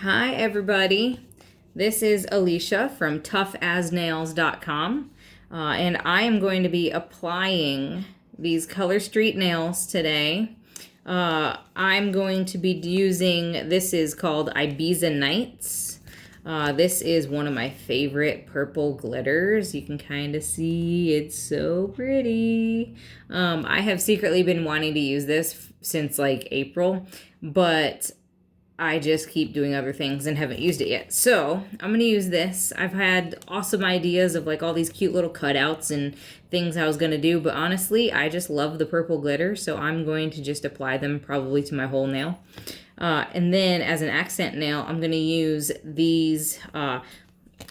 Hi, everybody. This is Alicia from toughabsnails.com, and I am going to be applying these Color Street nails today. I'm going to be using, this is called Ibiza Nights. This is one of my favorite purple glitters. You can kind of see it's so pretty. I have secretly been wanting to use this since like April, but I just keep doing other things and haven't used it yet. So I'm going to use this. I've had awesome ideas of like all these cute little cutouts and things I was going to do, but honestly, I just love the purple glitter, so I'm going to just apply them probably to my whole nail. And then as an accent nail, I'm going to use these.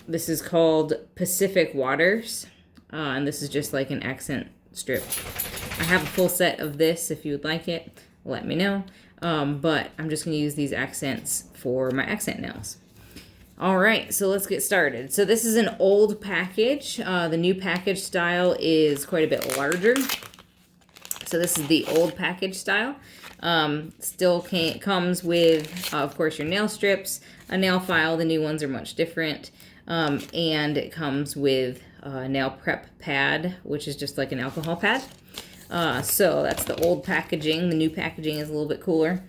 This is called Pacific Waters, and this is just like an accent strip. I have a full set of this. If you would like it, let me know. But I'm just going to use these accents for my accent nails. All right, so let's get started. So this is an old package. The new package style is quite a bit larger. So this is the old package style. Still comes with, of course, your nail strips, a nail file. The new ones are much different. And it comes with a nail prep pad, which is just like an alcohol pad. So that's the old packaging. The new packaging is a little bit cooler.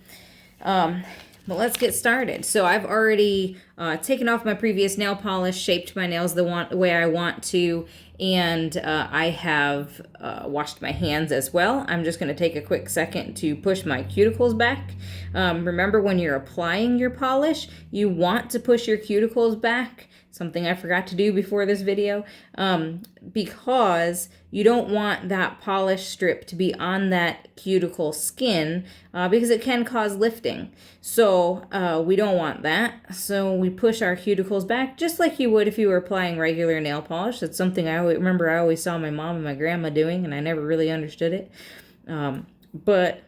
But let's get started. So I've already taken off my previous nail polish, shaped my nails the way I want to, and I have washed my hands as well. I'm just going to take a quick second to push my cuticles back. Remember, when you're applying your polish, you want to push your cuticles back. Something I forgot to do before this video, because you don't want that polish strip to be on that cuticle skin, because it can cause lifting. So we don't want that. So we push our cuticles back just like you would if you were applying regular nail polish. That's something I always saw my mom and my grandma doing, and I never really understood it. But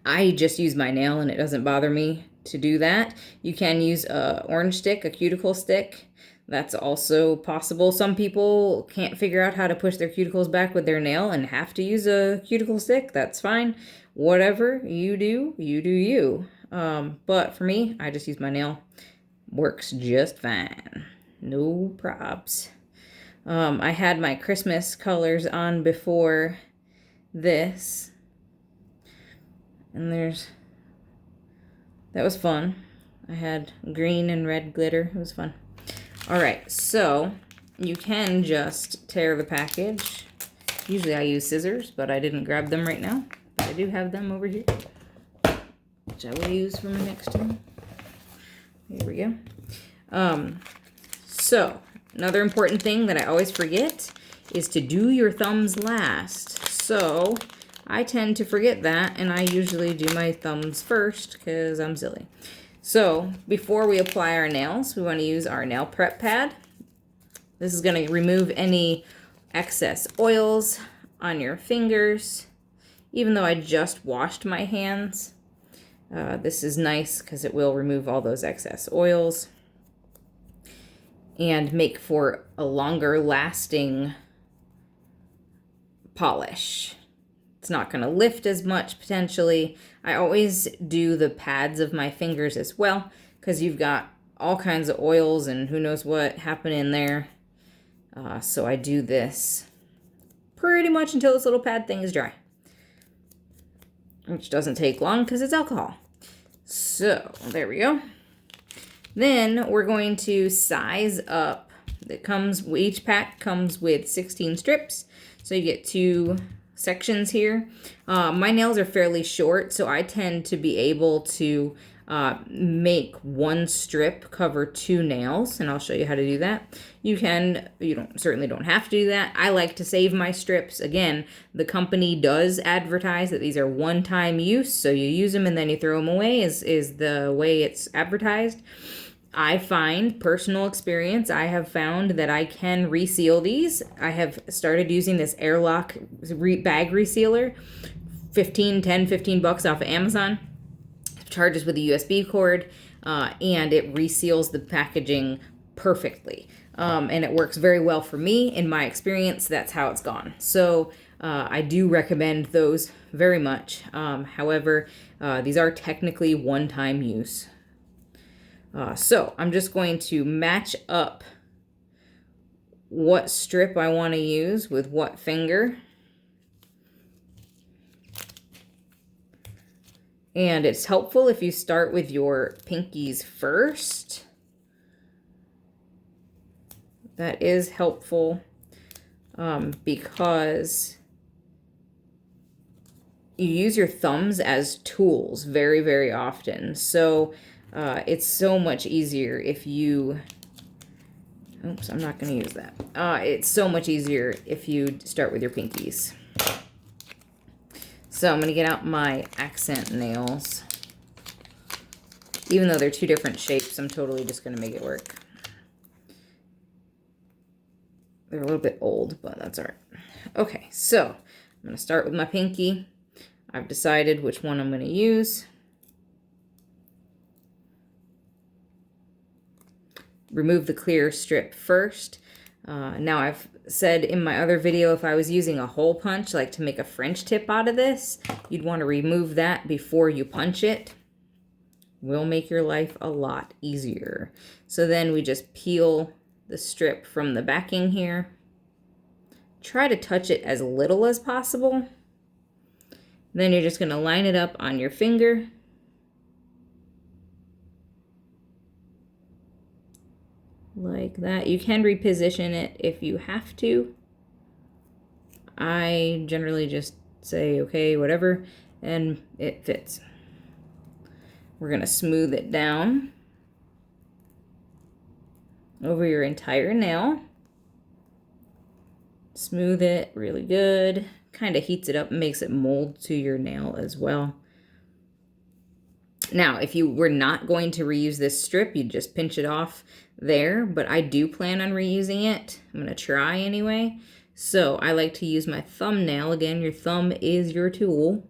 I just use my nail and it doesn't bother me to do that. You can use a orange stick, a cuticle stick. That's also possible. Some people can't figure out how to push their cuticles back with their nail and have to use a cuticle stick. That's fine. Whatever you do, you do you. But for me, I just use my nail. Works just fine. No probs. I had my Christmas colors on before this. And that was fun. I had green and red glitter. It was fun. All right, so you can just tear the package. Usually I use scissors, but I didn't grab them right now. But I do have them over here, which I will use for my next time. Here we go. So another important thing that I always forget is to do your thumbs last. So I tend to forget that, and I usually do my thumbs first because I'm silly. So before we apply our nails, we want to use our nail prep pad. This is going to remove any excess oils on your fingers. Even though I just washed my hands, this is nice because it will remove all those excess oils and make for a longer lasting polish. It's not going to lift as much potentially. I always do the pads of my fingers as well because you've got all kinds of oils and who knows what happen in there. So I do this pretty much until this little pad thing is dry, which doesn't take long because it's alcohol. So there we go. Then we're going to size up. Each pack comes with 16 strips, so you get 2 sections here. My nails are fairly short, so I tend to be able to make 1 strip cover 2 nails, and I'll show you how to do that. You certainly don't have to do that. I like to save my strips. Again, the company does advertise that these are one-time use, so you use them and then you throw them away is the way it's advertised. I find, personal experience, I have found that I can reseal these. I have started using this airlock bag resealer, $15 off of Amazon. It charges with a USB cord, and it reseals the packaging perfectly. And it works very well for me. In my experience, that's how it's gone. So I do recommend those very much. However, these are technically one-time use. So I'm just going to match up what strip I want to use with what finger. And it's helpful if you start with your pinkies first. That is helpful because you use your thumbs as tools very, very often. So it's so much easier if you... Oops, I'm not going to use that. It's so much easier if you start with your pinkies. So I'm going to get out my accent nails. Even though they're two different shapes, I'm totally just going to make it work. They're a little bit old, but that's all right. Okay, so I'm going to start with my pinky. I've decided which one I'm going to use. Remove the clear strip first. Now I've said in my other video, if I was using a hole punch, like to make a French tip out of this, you'd want to remove that before you punch it. Will make your life a lot easier. So then we just peel the strip from the backing here. Try to touch it as little as possible. Then you're just going to line it up on your finger. Like that. You can reposition it if you have to. I generally just say, okay, whatever, and it fits. We're going to smooth it down over your entire nail. Smooth it really good. Kind of heats it up and makes it mold to your nail as well. Now, if you were not going to reuse this strip, you'd just pinch it off there, but I do plan on reusing it. I'm going to try anyway. So I like to use my thumbnail. Again, your thumb is your tool.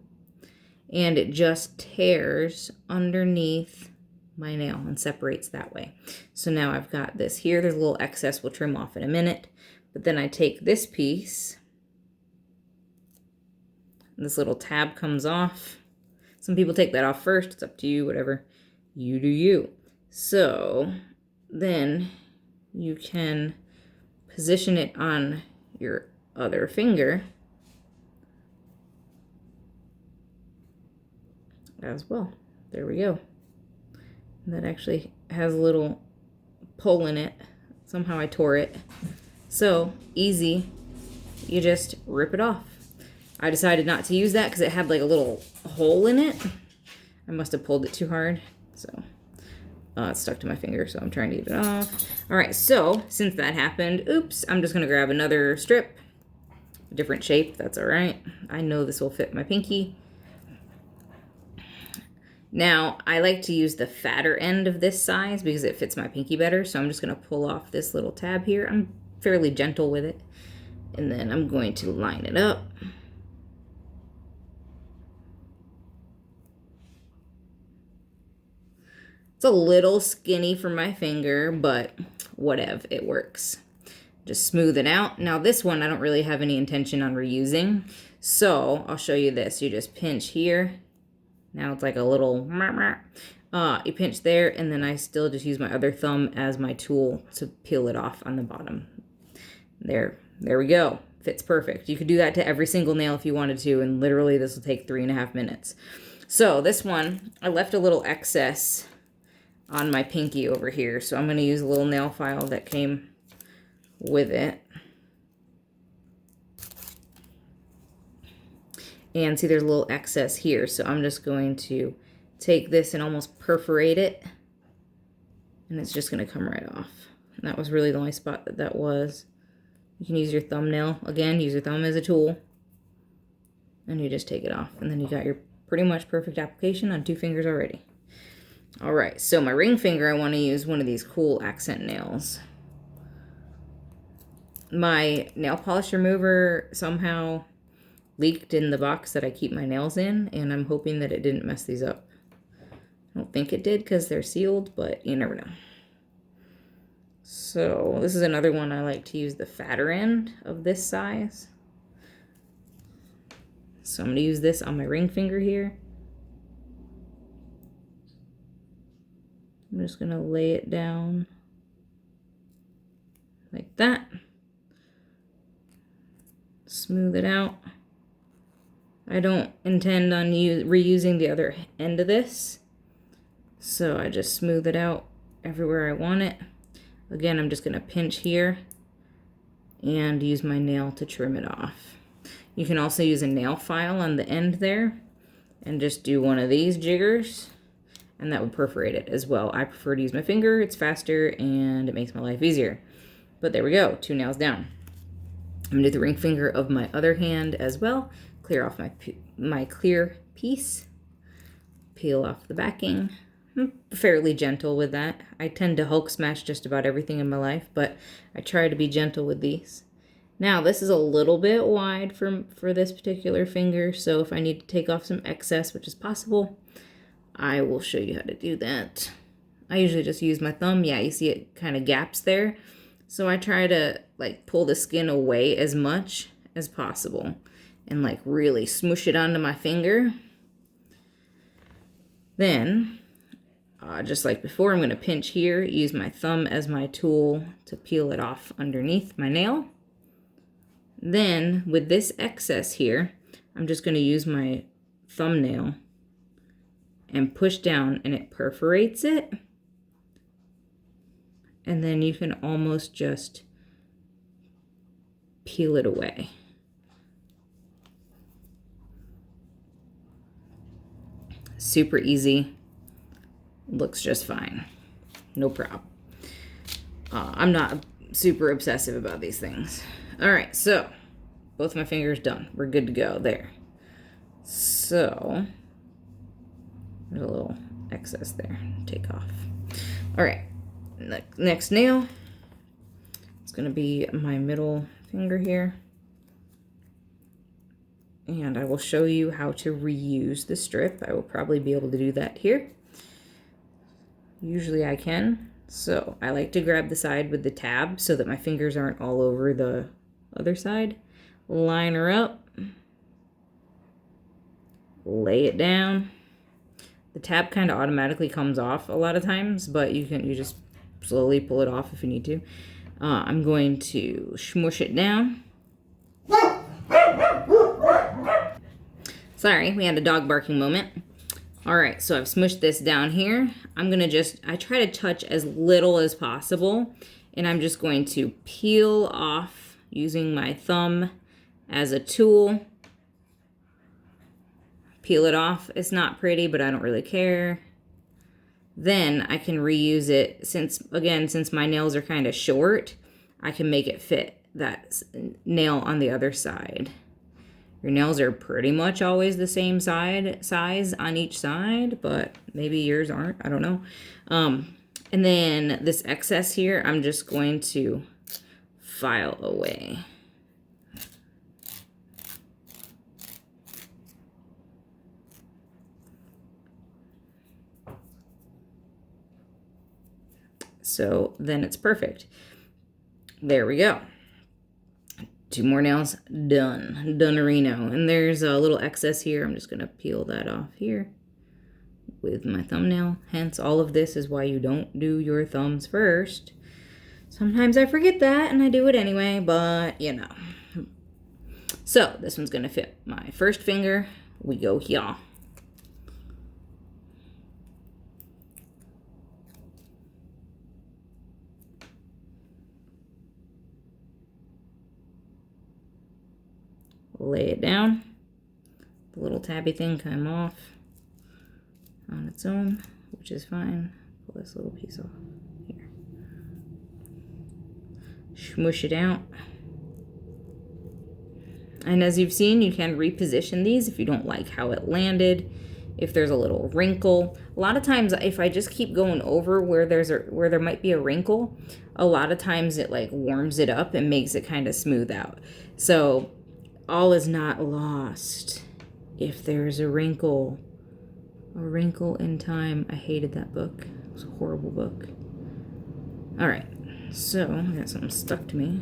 And it just tears underneath my nail and separates that way. So now I've got this here. There's a little excess we'll trim off in a minute. But then I take this piece. This little tab comes off. Some people take that off first. It's up to you, whatever you do you. So then you can position it on your other finger as well. There we go. That actually has a little pull in it. Somehow I tore it. So easy. You just rip it off. I decided not to use that because it had like a little hole in it. I must have pulled it too hard. So it stuck to my finger, so I'm trying to get it off. All right, so since that happened, oops, I'm just gonna grab another strip. A different shape, that's all right. I know this will fit my pinky. Now, I like to use the fatter end of this size because it fits my pinky better. So I'm just gonna pull off this little tab here. I'm fairly gentle with it. And then I'm going to line it up. It's a little skinny for my finger, but whatever, it works. Just smooth it out. Now this one, I don't really have any intention on reusing. So I'll show you this. You just pinch here. Now it's like a little, you pinch there, and then I still just use my other thumb as my tool to peel it off on the bottom. There we go. Fits perfect. You could do that to every single nail if you wanted to, and literally this will take 3.5 minutes. So this one, I left a little excess on my pinky over here, so I'm going to use a little nail file that came with it. And see, there's a little excess here, so I'm just going to take this and almost perforate it, and it's just going to come right off. And that was really the only spot that was. You can use your thumbnail. Again, use your thumb as a tool, and you just take it off, and then you got your pretty much perfect application on 2 fingers already. All right, so my ring finger, I want to use one of these cool accent nails. My nail polish remover somehow leaked in the box that I keep my nails in, and I'm hoping that it didn't mess these up. I don't think it did because they're sealed, but you never know. So this is another one I like to use the fatter end of this size. So I'm going to use this on my ring finger here. I'm just gonna lay it down like that. Smooth it out. I don't intend on reusing the other end of this, so I just smooth it out everywhere I want it. Again, I'm just gonna pinch here and use my nail to trim it off. You can also use a nail file on the end there and just do one of these jiggers, and that would perforate it as well. I prefer to use my finger, it's faster and it makes my life easier. But there we go, 2 nails down. I'm gonna do the ring finger of my other hand as well. Clear off my clear piece. Peel off the backing. I'm fairly gentle with that. I tend to Hulk smash just about everything in my life, but I try to be gentle with these. Now, this is a little bit wide for this particular finger, so if I need to take off some excess, which is possible, I will show you how to do that. I usually just use my thumb. Yeah, you see it kind of gaps there. So I try to like pull the skin away as much as possible and like really smoosh it onto my finger. Then, just like before, I'm going to pinch here, use my thumb as my tool to peel it off underneath my nail. Then, with this excess here, I'm just going to use my thumbnail and push down, and it perforates it. And then you can almost just peel it away. Super easy. Looks just fine. No problem. I'm not super obsessive about these things. All right, so both my fingers done. We're good to go there. So there's a little excess there. Take off. All right, next nail. It's gonna be my middle finger here. And I will show you how to reuse the strip. I will probably be able to do that here. Usually I can. So I like to grab the side with the tab so that my fingers aren't all over the other side. Line her up. Lay it down. The tab kind of automatically comes off a lot of times, but you just slowly pull it off if you need to. I'm going to smush it down. Sorry, we had a dog barking moment. All right, so I've smushed this down here. I'm gonna I try to touch as little as possible, and I'm just going to peel off using my thumb as a tool. Peel it off. It's not pretty, but I don't really care. Then I can reuse it since my nails are kind of short, I can make it fit that nail on the other side. Your nails are pretty much always the same size on each side, but maybe yours aren't. I don't know. And then this excess here, I'm just going to file away. So then it's perfect. There we go. 2 more nails, done. Done-a-reno. And there's a little excess here. I'm just gonna peel that off here with my thumbnail. Hence, all of this is why you don't do your thumbs first. Sometimes I forget that and I do it anyway, but you know. So this one's gonna fit my first finger. We go here. Lay it down. The little tabby thing came off on its own, which is fine. Pull this little piece off here. Smush it out. And as you've seen, you can reposition these if you don't like how it landed, if there's a little wrinkle. A lot of times, if I just keep going over where there might be a wrinkle, a lot of times it like warms it up and makes it kind of smooth out. So all is not lost if there's a wrinkle. A Wrinkle in Time. I hated that book. It was a horrible book. All right, so I got something stuck to me.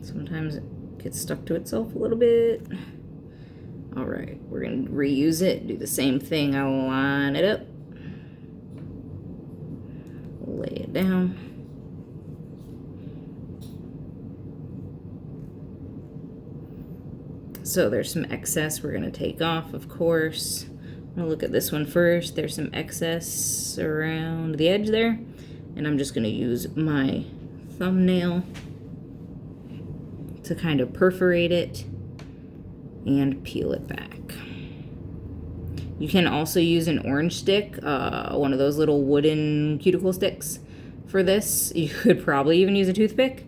Sometimes it gets stuck to itself a little bit. All right, we're going to reuse it, do the same thing. I'll line it up, lay it down. So there's some excess we're going to take off, of course. I'm going to look at this one first. There's some excess around the edge there, and I'm just going to use my thumbnail to kind of perforate it and peel it back. You can also use an orange stick, one of those little wooden cuticle sticks for this. You could probably even use a toothpick,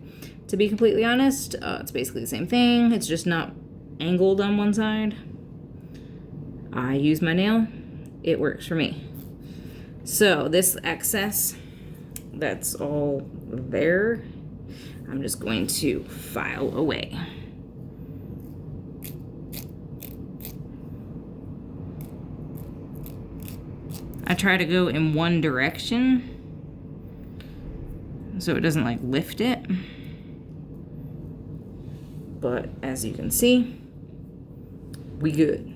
to be completely honest. It's basically the same thing. It's just not angled on one side. I use my nail. It works for me. So this excess, that's all there, I'm just going to file away. I try to go in one direction so it doesn't like lift it. But as you can see, we good.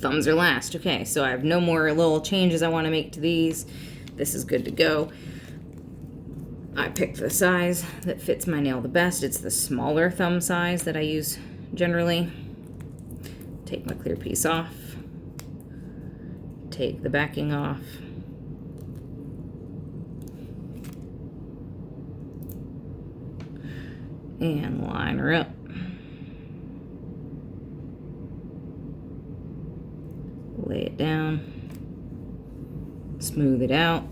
Thumbs are last. Okay, so I have no more little changes I want to make to these. This is good to go. I picked the size that fits my nail the best. It's the smaller thumb size that I use generally. Take my clear piece off. Take the backing off. And line her up. Lay it down. Smooth it out.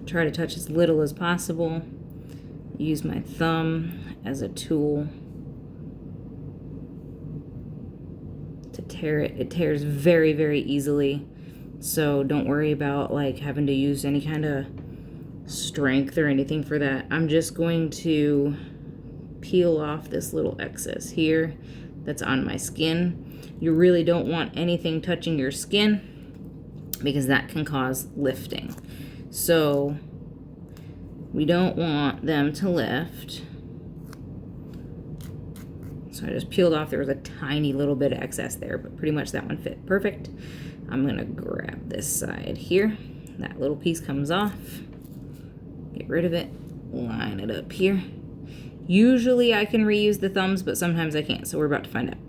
Try to touch as little as possible. Use my thumb as a tool to tear it. It tears very, very easily. So don't worry about like having to use any kind of strength or anything for that. I'm just going to peel off this little excess here that's on my skin. You really don't want anything touching your skin because that can cause lifting. So we don't want them to lift. So I just peeled off. There was a tiny little bit of excess there, but pretty much that one fit perfect. I'm gonna grab this side here. That little piece comes off. Get rid of it. Line it up here. Usually I can reuse the thumbs, but sometimes I can't, so we're about to find out.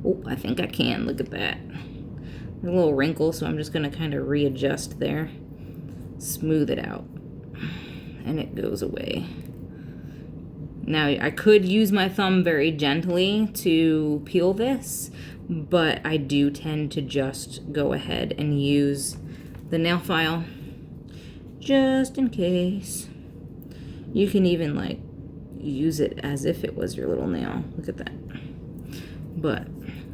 Oh, I think I can. Look at that. There's a little wrinkle, so I'm just gonna kind of readjust there. Smooth it out, and it goes away. Now, I could use my thumb very gently to peel this, but I do tend to just go ahead and use the nail file just in case. You can even like use it as if it was your little nail. Look at that. But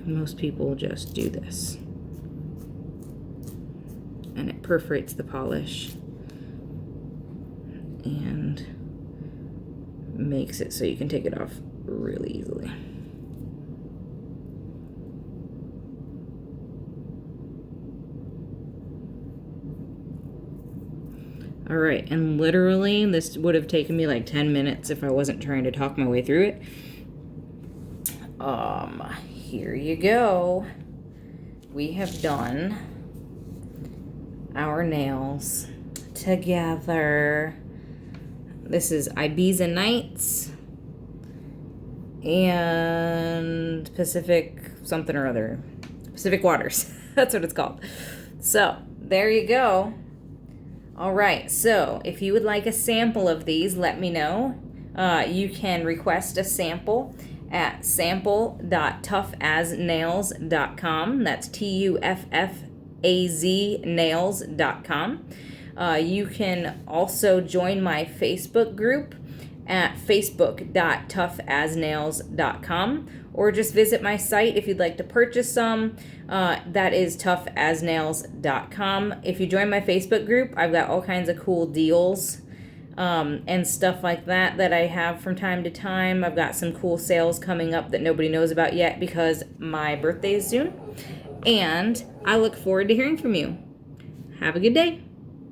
most people just do this. And it perforates the polish and makes it so you can take it off really easily. All right, and literally this would have taken me like 10 minutes if I wasn't trying to talk my way through it. Here you go. We have done our nails together. This is Ibiza Nights and Pacific something or other. Pacific Waters. That's what it's called. So there you go. All right, so if you would like a sample of these, let me know. You can request a sample at sample.tuffasnails.com. That's TUFFAZ nails.com. You can also join my Facebook group at facebook.tuffasnails.com, or just visit my site if you'd like to purchase some. That is tuffasnails.com. If you join my Facebook group, I've got all kinds of cool deals and stuff like that I have from time to time. I've got some cool sales coming up that nobody knows about yet because my birthday is soon. And I look forward to hearing from you. Have a good day.